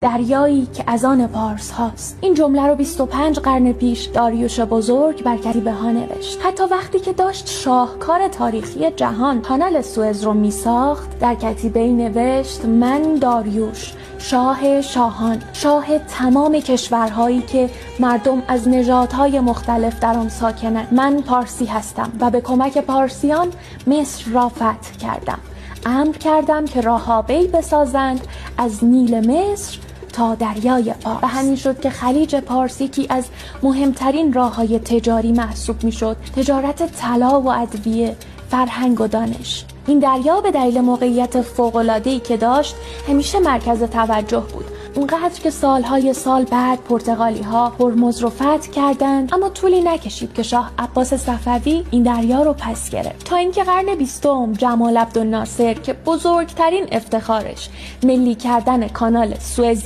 دریایی که از آن پارس هاست. این جمله رو 25 قرن پیش داریوش بزرگ بر کتیبه ها نوشت. حتی وقتی که داشت شاهکار تاریخی جهان کانال سوئز رو میساخت، در کتیبه نوشت: من داریوش، شاه شاهان، شاه تمام کشورهایی که مردم از نژادهای مختلف در آن ساکنند. من پارسی هستم و به کمک پارسیان مصر را فتح کردم. امر کردم که راه‌آبی بسازند از نیل مصر تا دریای فارس. و همین شد که خلیج پارس یکی از مهمترین راه‌های تجاری محسوب می‌شد. تجارت طلا و ادویه، فرهنگ و دانش. این دریا به دلیل موقعیت فوق‌العاده‌ای که داشت همیشه مرکز توجه بود. اونقدر که سالهای سال بعد پرتغالی‌ها هرمز رو فتح کردند، اما طولی نکشید که شاه عباس صفوی این دریا رو پس گرفت. تا اینکه قرن 20 جمال عبدالناصر که بزرگترین افتخارش ملی کردن کانال سوئز